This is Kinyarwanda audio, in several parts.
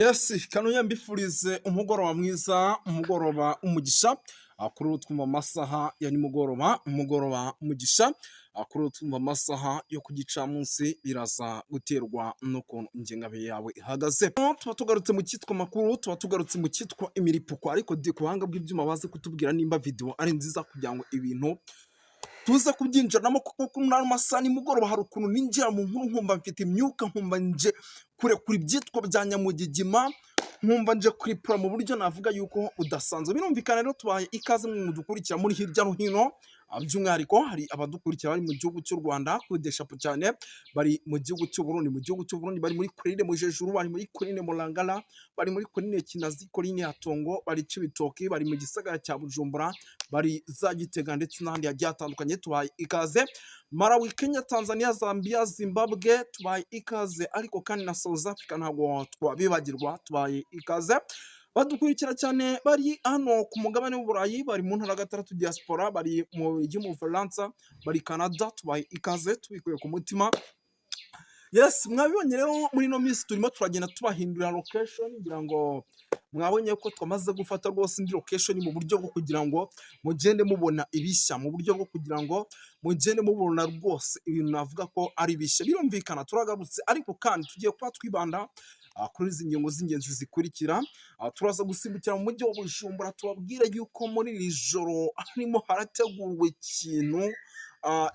Yes, kano mbifurize umugoroba mwiza, umugoroba umugisha, kuri ubu twumva amasaha ya nimugoroba, umugoroba umugisha, kuri ubu twumva amasaha yo ku gicamunsi biraza guterwa n'ukuntu ingengabihe yawe ihagaze. Tuba tugarutse mu cyitwa amakuru, tuba tugarutse mu cyitwa imiripuko, ariko ku buhanga bw'ibyuma baze kutubwira nimba video ari nziza kugira ngo ibintu tuze kubyinjiramo kuko kuri ano masaha nimugoroba hari ukuntu ninjira mu nkuru nkumva mfite imyuka, nkumva nje kurekura ibyitwa bya nyamugigima, nkumva nje kuripura mu buryo navuga yuko udasanzwe. Birumvikana rero tubaye ikaze mu dukurikira muri hirya no hino, by'umwihariko hari abadukurikira bari mu gihugu cy'u Rwanda kuri deshapo cyane, bari mu gihugu cy'u Burundi, bari muri Kurine mu Jejuru, bari muri Kurine mu Langara, bari muri Kurine Kinazi, Kurine ya Tongo, bari Cibitoki, bari mu gisagara cya Bujumbura, bari za Gitega ndetse n'ahandi hagiye hatandukanye. Tubaye ikaze Malawi, Kenya, Tanzania, Zambia, Zimbabwe, tubaye ikaze, ariko kandi na South Africa ntabwo twabibagirwa, tubaye ikaze. Badukurikira cyane bari hano ku mugabane w'Uburayi, bari mu ntara gatandatu diaspora, bari mu gihugu Faransa, bari Canada, tubaye ikaze tubikuye ku mutima. Yes, mwabibonye rero muri no minsi turimo turagenda tubahindurira location, ngira ngo mwabonye ko twamaze gufata rwose indi location mu buryo bwo kugira ngo mugende mubona ibishya, mu buryo bwo kugira ngo mugende mubona rwose ibintu navuga ko ari bishya. Birumvikana turagarutse, ariko kandi tugiye kuba twibanda kuri izi ngingo z'ingenzi zikurikira. Turaza gusimbukira mu mujyi wa Bujumbura, tubabwire yuko muri iri joro harimo harategurwa ikintu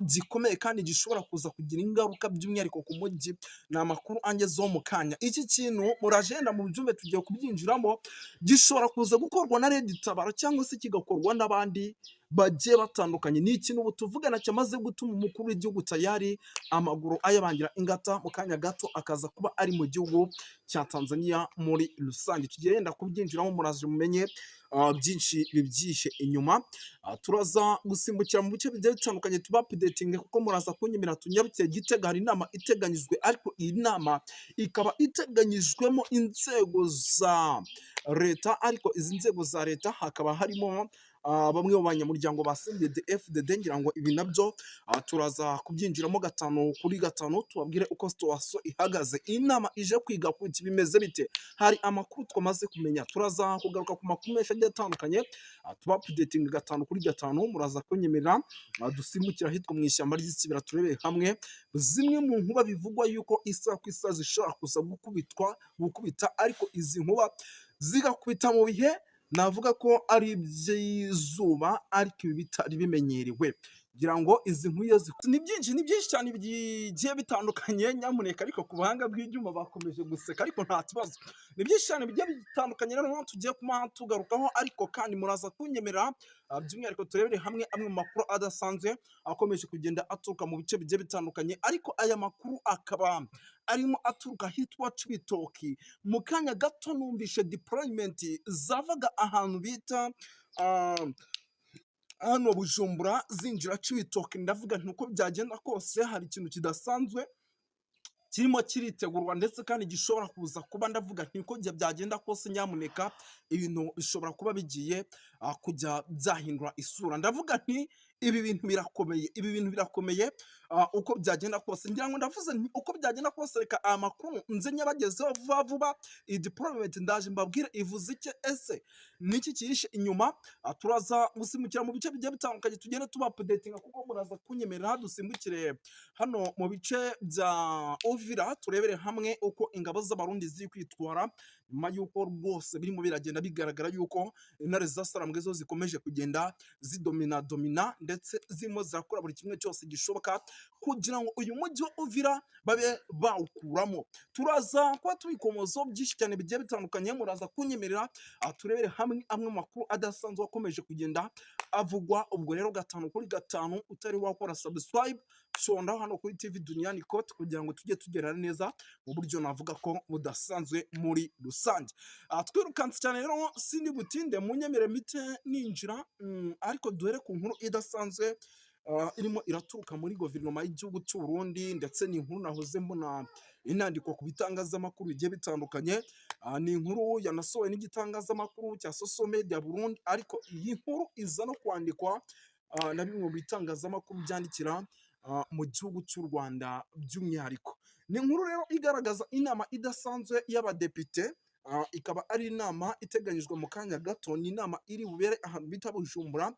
gikomeye kandi gishobora kuza kugira ingaruka by'umwihariko ku mujyi. Ni amakuru angezeho mu kanya. Iki kintu muragenda mu byumve tugiye kubyinjiramo, gishobora kuza gukorwa na Red Tabara cyangwa se kigakorwa n'abandi bagiye batandukanye. Ni ikintu ubu tuvugana cyamaze gutuma umukuru w'igihugu tayari amaguru ayabangira ingata, mu kanya gato akaza kuba ari mu gihugu cya Tanzania muri rusange. Tugiye yenda kubyinjiramo, muraje mumenye byinshi bibyihishe inyuma. Turaza gusimbukira mu bice bigiye bitandukanye tuba updating, kuko muraza kunyemera tunyarutse Gitega. Hari inama iteganyijwe, ariko iyi nama ikaba iteganyijwemo inzego za leta, ariko izi nzego za leta hakaba harimo bamwe mu banyamuryango ba CNDD-FDD. ngira ngo ibi nabyo turaza kubyinjiramo gatanu kuri gatanu, tubabwire uko situation ihagaze. Iyi nama ije kwiga ku bimeze bite, hari amakuru twamaze kumenya. Turaza kugaruka ku makuru menshi agiye atandukanye, tuba updating gatanu kuri gatanu. Muraza kunyemerera dusimbukira ahitwa mu ishyamba ry'Ikibira, turebeye hamwe zimwe mu nkuba bivugwa yuko isaha ku isaha zishobora kuza gukubita, ariko izi nkuba zigakubita mu bihe navuga ko ari iby'izuba, ariko ibi bitari bimenyerewe. ngira ngo izi nkwiye ni byinshi cyane bigiye bitandukanye. Nyamuneka ariko ku buhanga bw'ibyuma bakomeje guseka, ariko nta kibazo. Ni byinshi cyane bigiye bitandukanye rero tugiye kuma tugarukaho, ariko kandi muraza kunyemerera by'umwihariko turebere hamwe amwe mu makuru adasanzwe akomeje kugenda aturuka mu bice bigiye bitandukanye, ariko aya makuru akaba arimo aturuka hitwa Cibitoki. Mu kanya gato numvishe deployment zavaga ahantu bita hano Bujumbura zinjira Cibitoki. Ndavuga nti uko byagenda kose hari ikintu kidasanzwe kirimo kiritegurwa, ndetse kandi gishobora kuza kuba. Ndavuga nti uko byagenda kose, nyamuneka ibintu bishobora kuba bigiye kujya byahindura isura. Ndavuga nti ibi bintu birakomeye, uko byagenda kose. ngira ngo ndavuze nti uko byagenda kose, reka aya makuru nze nyabagezeho vuba. Iyi deployment ndaje mbabwire ivuze iki, ese niki kihishe inyuma. Turaza gusimbukira mu bice bigiye bitandukanye, tugende tuba updating, kuko muraza kunyemerera dusimbukire hano mu bice bya Uvira, turebere hamwe uko ingabo z'abarundi ziri kwitwara, nyuma y'uko rwose birimo biragenda bigaragara yuko intare za Sarambwe zo zikomeje kugenda zidomina, ndetse zirimo zirakora buri kimwe cyose gishoboka kugira ngo uyu mujyi wa Uvira babe bawukuramo. Turaza kuba tubikomozo byinshi cyane bigiye bitandukanye, muraza kunyemerera turebere hamwe amwe makuru adasanzwe akomeje kugenda avugwa. Ubwo rero gatanu kuri gatanu, utari wakora subscribe sonda hano kuri TV Duniani Kote, kugira ngo tujye tugerana neza mu buryo navuga ko budasanzwe muri rusange. Twirukanse cyane rero sindi butinde, munyemere mite ninjira, ariko duhere ku nkuru idasanzwe irimo iraturuka muri guverinoma y'igihugu cy'u Burundi, ndetse ni inkuru nahoze mbona inandikwa ku bitangazamakuru bigiye bitandukanye. Ni inkuru yanasohowe n'igitangazamakuru cya Social Media Burundi, ariko iyi nkuru iza no kwandikwa na bimwe mu bitangazamakuru byandikira mu gihugu cy'u Rwanda by'umwihariko. Ni inkuru rero igaragaza inama idasanzwe y'abadepite ikaba ari inama iteganyijwe mu kanya gato, ni inama iri bubere ahantu bita Bujumbura,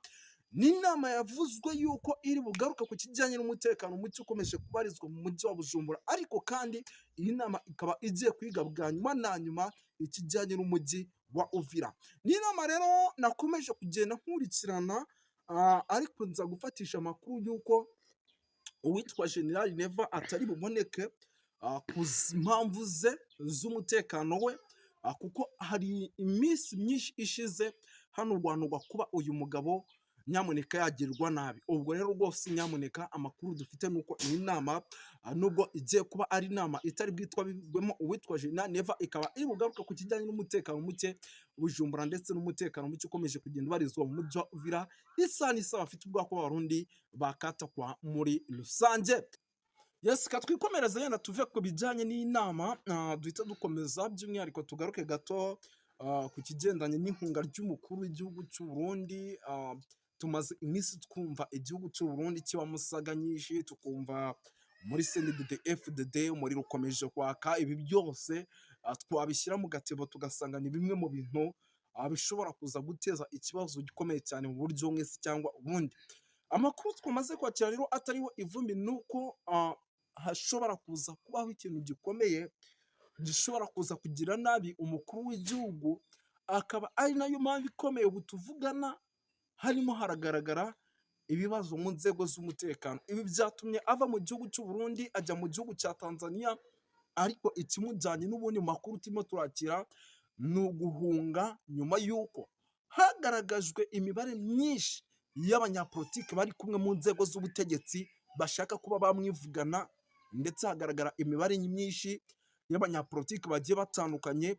ni inama yavuzwe yuko iri bugaruke ku kijyanye n'umutekano muke ukomeje kubarizwa mu mujyi wa Bujumbura, ariko kandi iyi nama ikaba igiye kwiga bwa nyuma na nyuma ikijyanye n'umujyi wa Uvira. Ni inama rero nakomeje kugenda nkurikirana, ariko nza gufatisha amakuru y'uko uwitwa General Neva atari buboneke ku mpamvu ze z'umutekano we, kuko hari iminsi myinshi ishize hanurwanurwa kuba uyu mugabo nyamuneka yagirwa nabi. Ubwo rero rwose nyamuneka amakuru dufite nuko iyi nama nubwo igiye kuba ari inama itari bwitwa bivemo uwitwa General Neva, ikaba iri bugaruka ku kijyanye n'umutekano muke Bujumbura ndetse n'umutekano muke ukomeje kugenda ubarizwa mu mujyi wa Uvira, isa n'isa bafite ubwoko bw'abarundi bakatakwa muri rusange. Yes, katwikomereza yenda tuve ku bijyanye n'inama, duhita dukomeza by'umwihariko tugaruke gato ku kigendanye n'inkunga ry'umukuru w'igihugu cy'u Burundi. Tumaze iminsi twumva igihugu cy'u Burundi kiba musaga nyinshi, tukumva muri CNDD FDD umuriro ukomeje kwaka. Ibi byose twabishyira mu gatebo tugasanga ni bimwe mu bintu bishobora kuza guteza ikibazo gikomeye cyane mu buryo bumwe cyangwa ubundi. Amakuru twamaze kwakira rero atariho ivumbi nuko hashobora kuza kubaho ikintu gikomeye gishobora kuza kugira nabi umukuru w'igihugu, akaba ari nayo mpamvu ikomeye ubu tuvugana harimo haragaragara ibibazo mu nzego z'umutekano. Ibi byatumye ava mu gihugu cy'u Burundi ajya mu gihugu cya Tanzania, ariko ikimujyanye n'ubundi makuru turimo turakira ni uguhunga nyuma y'uko hagaragajwe imibare myinshi y'abanyapolitiki bari kumwe mu nzego z'ubutegetsi bashaka kuba bamwivugana, ndetse hagaragara imibare myinshi y'abanyapolitiki bagiye batandukanye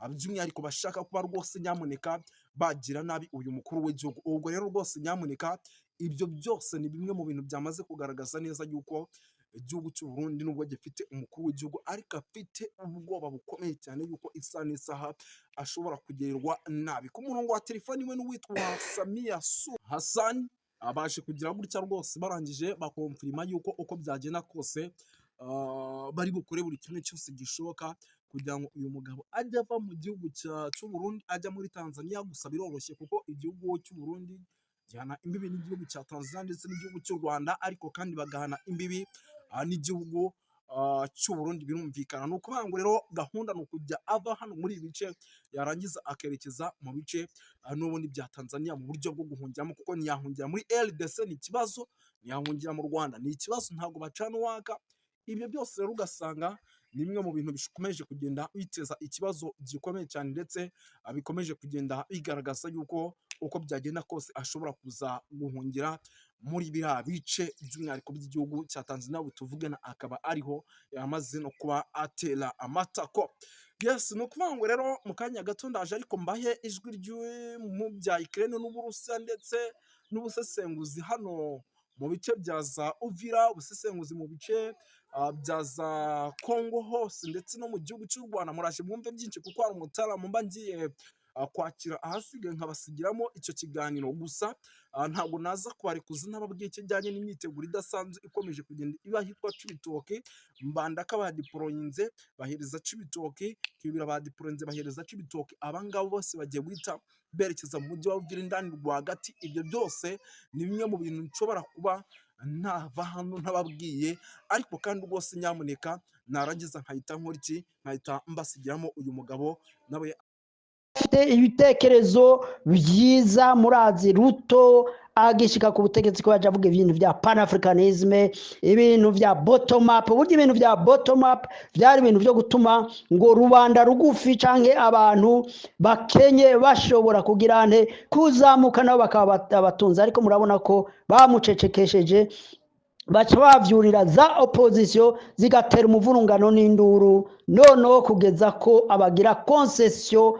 by'umwihariko bashaka kuba rwose nyamuneka bagira nabi uyu mukuru w'igihugu. Ubwo rero rwose nyamuneka ibyo byose ni bimwe mu bintu byamaze kugaragaza neza yuko igihugu cy'u Burundi nubwo gifite umukuru w'igihugu, ariko afite ubwoba bukomeye cyane yuko isa n'isaha ashobora kugerwa nabi. Ku murongo wa telefoni we n'uwitwa Samia Suluhu Hassan abaje kugira gutya rwose barangije bakonfirima yuko uko byagenda kose bari bukore buri kimwe cyose gishoboka kugira ngo uyu mugabo ajye ava mu gihugu cy'u Burundi ajya muri Tanzania. Gusa biroroshye kuko igihugu cy'u Burundi gihana imbibi n'igihugu cya Tanzania ndetse n'igihugu cy'u Rwanda, ariko kandi bagahana imbibi n'igihugu cy'u Burundi, birumvikana. Ni ukuvuga ngo rero gahunda ni ukujya ava hano muri ibi bice yarangiza akerekeza mu bice n'ubundi bya Tanzania mu buryo bwo guhungiramo, kuko ntiyahungira muri RDC ni ikibazo, ntiyahungira mu Rwanda ni ikibazo, ntabwo bacana uwaka. Ibyo byose rero ugasanga ni bimwe mu bintu bikomeje kugenda biteza ikibazo gikomeye cyane, ndetse bikomeje kugenda bigaragaza yuko uko byagenda kose ashobora kuza guhungira muri biriya bice by'umwihariko by'igihugu cya Tanzania butuvugana, akaba ariho yamaze no kuba atera amatako. Yes, ni ukuvuga ngo rero mu kanya gato ndaje ariko mbahe ijwi mu bya Ukraine n'Uburusiya ndetse n'ubusesenguzi hano mu bice bya za Uvira, ubusesenguzi mu bice bya za Congo hose ndetse no mu gihugu cy'u Rwanda. Muraje mwumve byinshi kuko hari umutaramu mba ngiye kwakira ahasigaye nkabasigiramo icyo kiganiro. Gusa ntabwo naza kubarekuza ntababwiye ikijyanye n'imyiteguro idasanzwe ikomeje kugenda iba hitwa Cibitoke. Mbandaka badiporoyinze bahereza Cibitoke, Kibira badiporoyinze bahereza Cibitoke. Abangabo bose bagiye guhita berekeza mu mujyi wa Uvira indani rwagati. Ibyo byose ni bimwe mu bintu nshobora kuba ntava hano ntababwiye, ariko kandi rwose nyamuneka narangiza nkahita nkora iki, nkahita mbasigiramo uyu mugabo nawe ibitekerezo byiza. Murazi Ruto agishika ku butegetsi ko yaje avuga ibintu bya panafricanisme, ibintu bya bottom up. Burya ibintu bya bottom up byari ibintu byo gutuma ngo rubanda rugufi canke abantu bakenye bashobora kugira nte kuzamuka nabo bakaba abatunzi, ariko murabona ko bamucecekesheje baca bavyurira za opposition zigatera umuvurungano n'induru, noneho kugeza ko abagira concession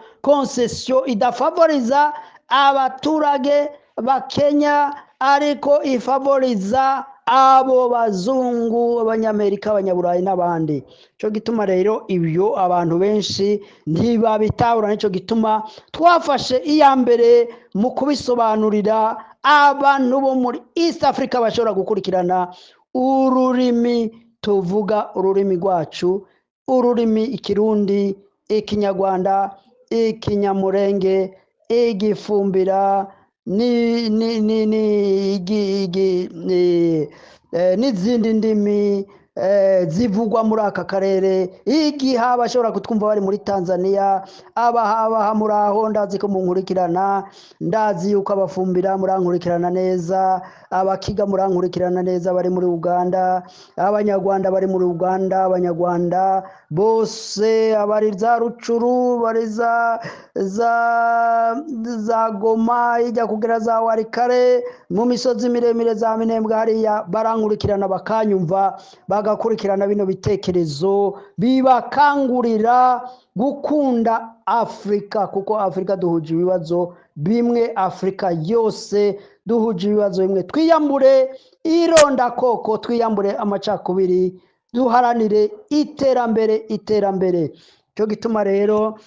idafavoriza abaturage bakenya, ariko ifavoriza abo bazungu, abanyamerika, abanyaburayi n'abandi. Cyo gituma rero ibyo abantu benshi ntibabitahura, nico gituma twafashe iya mbere mu kubisobanurira abantu bo muri East Africa bashobora gukurikirana ururimi tuvuga, ururimi rwacu, ururimi Ikirundi, ikinyarwanda, ikinyamurenge, igifumbira n'izindi ndimi zivugwa muri aka karere. Igihe abashobora kutwumva bari muri Tanzania, abaha muri aho ndazi ko munkurikirana, ndazi yuko abafumbira murankurikirana neza, abakiga murankurikirana neza bari muri Uganda, abanyarwanda bari muri Uganda, abanyarwanda bose abari za Rucuru, bari za Goma, ijya kugera za Warikare, mu misozi miremire za Minembwe hariya barankurikirana bakanyumva, bagakurikirana bino bitekerezo bibakangurira gukunda Afrika, kuko Afrika duhuje ibibazo bimwe, Afrika yose duhuje ibibazo bimwe. Twiyambure irondakoko, twiyambure amacakubiri, duharanire iterambere. Cyo gituma rero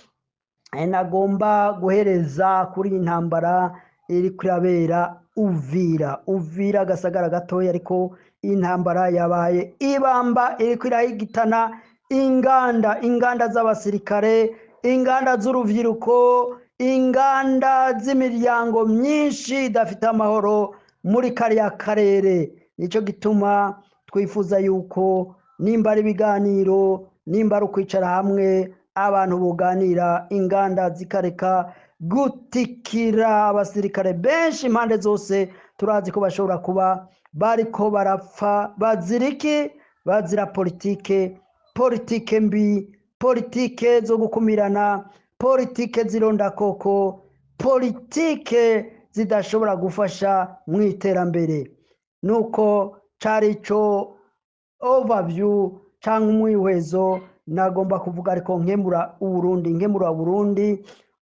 nagomba guhereza kuri intambara iri kurabera Uvira Gasagara gatoya, ariko intambara yabaye ibamba, iri kwirahigitana inganda z'abasirikare, inganda z'urubyiruko, inganda z'imiryango myinshi idafite amahoro muri kariya karere. Nicyo gituma twifuza yuko nimba ari ibiganiro, nimba ari ukwicara hamwe, abantu buganira, inganda zikareka gutikira abasirikare benshi impande zose. Turazi ko bashobora kuba bariko barapfa baziriki, bazira politike mbi, politike zo gukumirana, politike zirondakoko, politike zidashobora gufasha mu iterambere. Nuko cari ico overview cyangwa umwihwezo nagomba kuvuga, ariko nkemura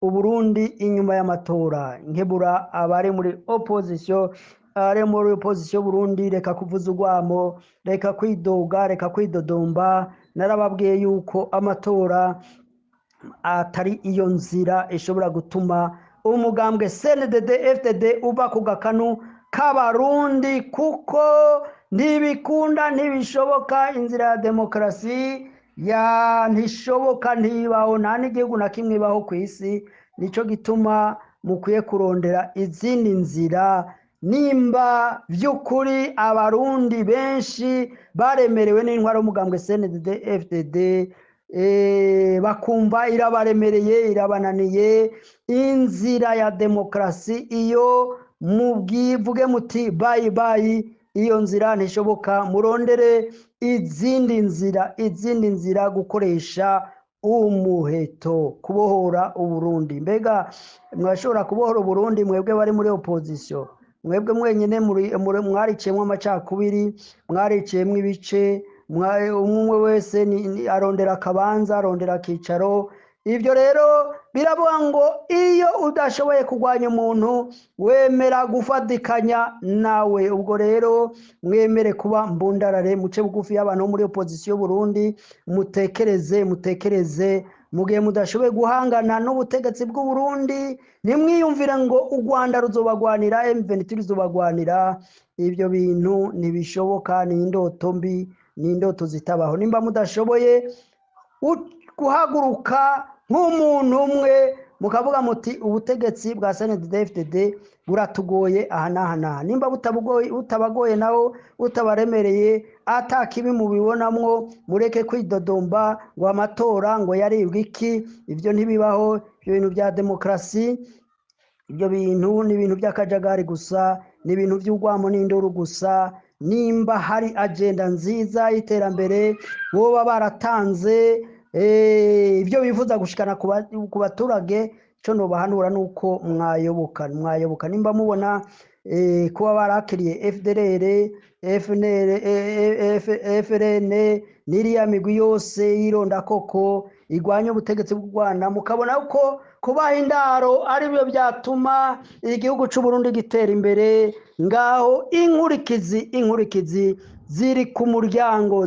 Uburundi inyuma y'amatora, nkebura abari muri opposition, Burundi reka kuvuza urwamo, reka kwidoga, reka kwidodomba. Narababwiye yuko amatora atari iyo nzira ishobora gutuma umugambwe CNDD FDD uba ku gakanu k'abarundi, kuko ntibikunda, ntibishoboka. Inzira ya demokarasi ntishoboka, ntibaho, nta n'igihugu na kimwe ibaho ku isi. Nicyo gituma mukwiye kurondera izindi nzira. Nimba by'ukuri abarundi benshi baremerewe n'intwaro y'umugambwe CNDD FDD, bakumva irabaremereye, irabananiye, inzira ya demokarasi iyo mubwivuge muti bye, iyo nzira ntishoboka. Murondere izindi nzira, gukoresha umuheto, kubohora Uburundi. Mbega mwashobora kubohora Uburundi mwebwe bari muri opposition? Mwebwe mwenyine mwariciyemo amacakubiri, mwariciyemo ibice, umwe wese arondera akabanza, arondera akicaro. Ibyo rero biravuga ngo iyo udashoboye kurwanya umuntu wemera gufatikanya nawe. Ubwo rero mwemere kuba mbundarare, muce bugufi y'abantu muri opposition Burundi, mutekereze. Mu gihe mudashoboye guhangana n'ubutegetsi bw'u Burundi, nimwiyumvire ngo u Rwanda ruzobagwanira, M23 ruzobagwanira. Ibyo bintu ntibishoboka, ni indoto mbi, ni indoto zitabaho. Nimba mudashoboye guhaguruka nk'umuntu umwe mukavuga muti ubutegetsi bwa CNDD FDD buratugoye aha n'aha, nimba butabagoye nawo utabaremereye, atakibi mubibonamwo, mureke kwidodomba ngo amatora ngo yaribwe iki. Ibyo ntibibaho. Ibyo bintu bya demokarasi, ibyo bintu ni ibintu by'akajagari gusa, ni ibintu by'urwamo n'induru gusa. Nimba hari agenda nziza y'iterambere boba baratanze, ibyo bifuza gushikana ku baturage, cyo nobahanura nuko mwayoboka. Nimba mubona kuba barakiriye FDLR, FRN n'iriya migwi yose yironda koko igwanya ubutegetsi bw'u Rwanda, mukabona uko kubaha indaro ari byo byatuma igihugu cy'u Burundi gitera imbere, ngaho inkurikizi ziri ku muryango,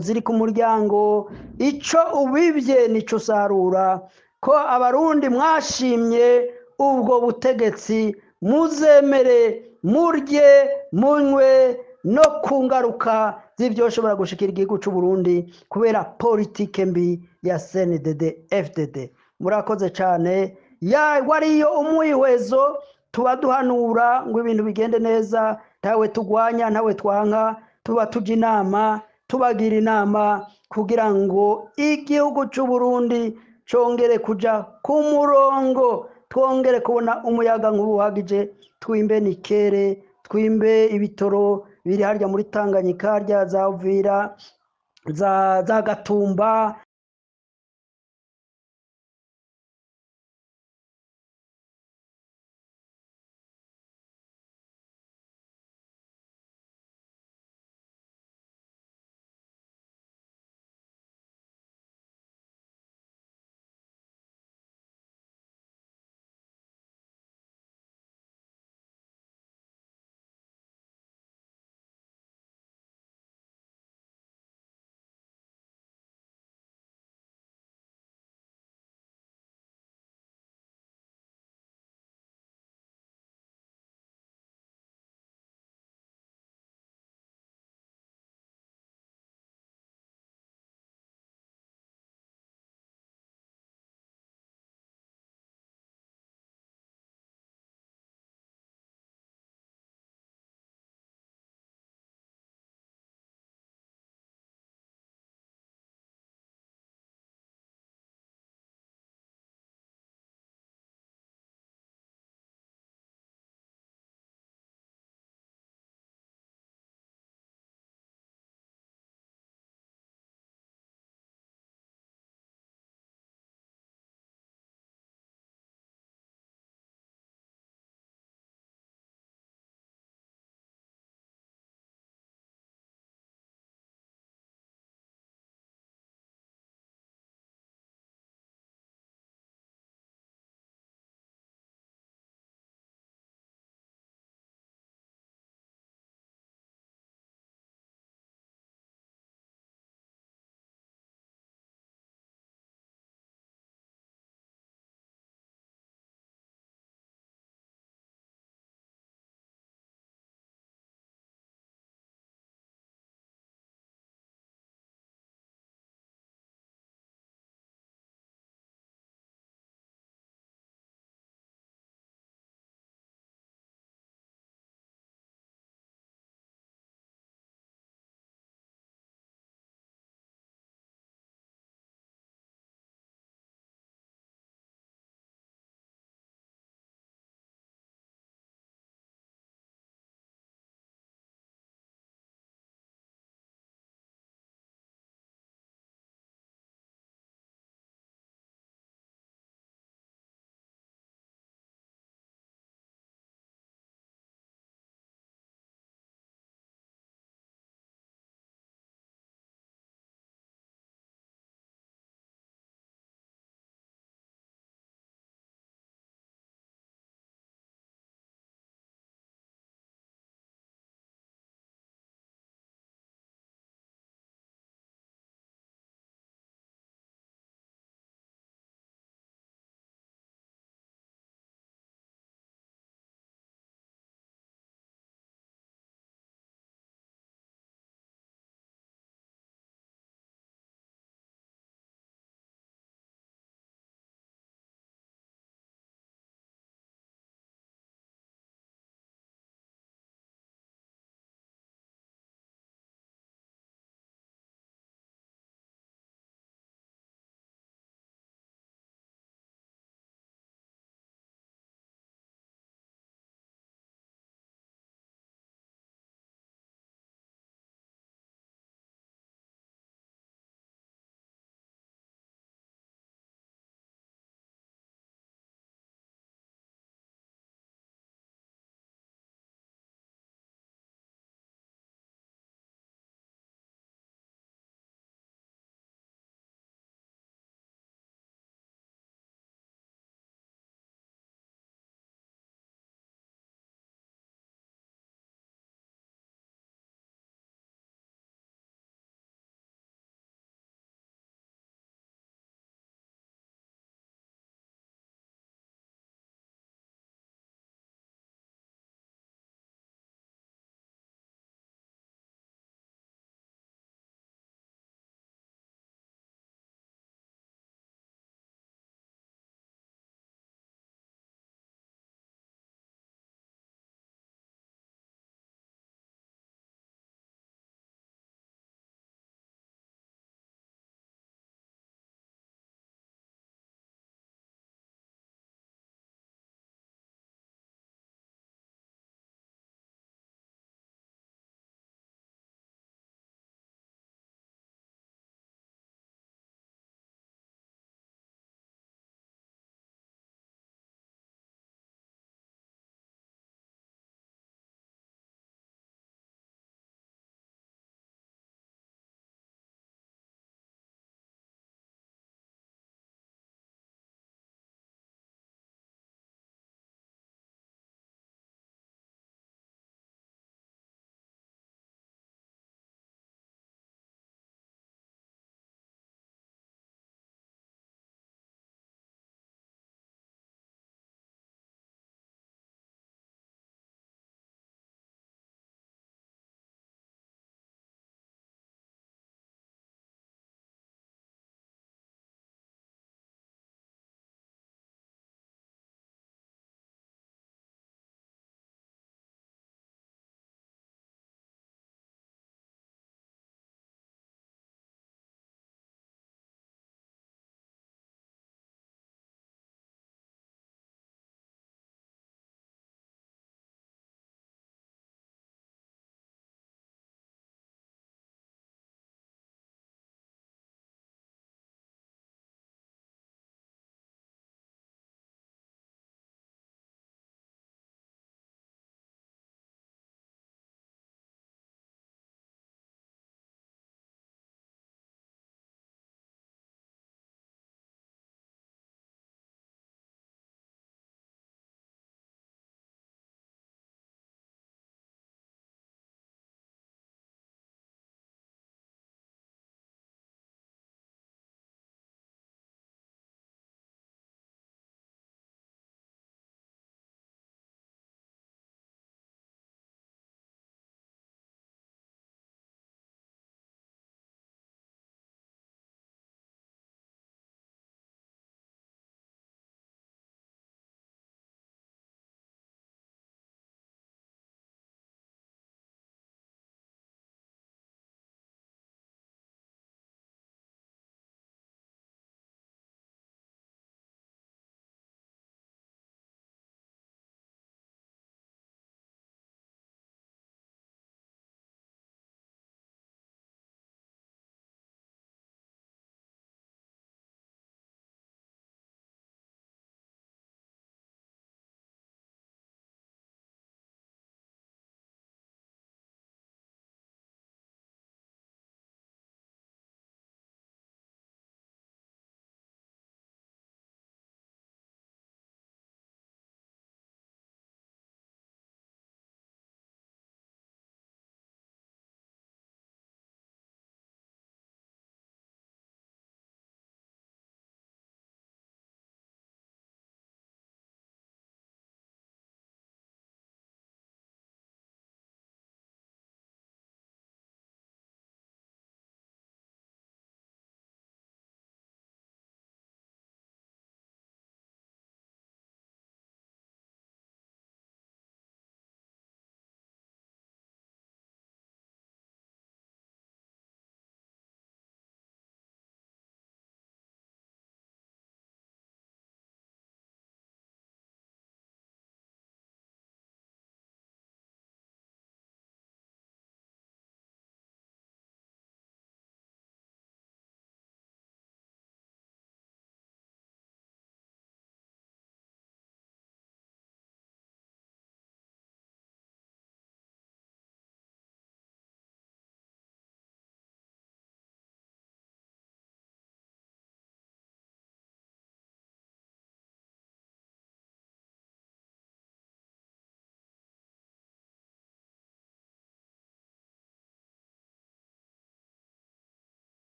ico ubibye nico sarura. Ko abarundi mwashimye ubwo butegetsi, muzemere murye munywe no kungaruka z'ibyoshobora gushikira igihugu cy'u Burundi kubera politike mbi ya CNDD FDD. murakoze cyane wariyo umwihwezo tuba duhanura ngo ibintu bigende neza, ntawe tugwanya ntawe twanka, tuba tujya inama tubagira inama kugira ngo igihugu cy'u Burundi cyongere kuja ku murongo, twongere kubona umuyaga nk'ubuhagije, twimbe nikere, twimbe ibitoro biri harya muri Tanganyika, harya za Uvira, za Gatumba,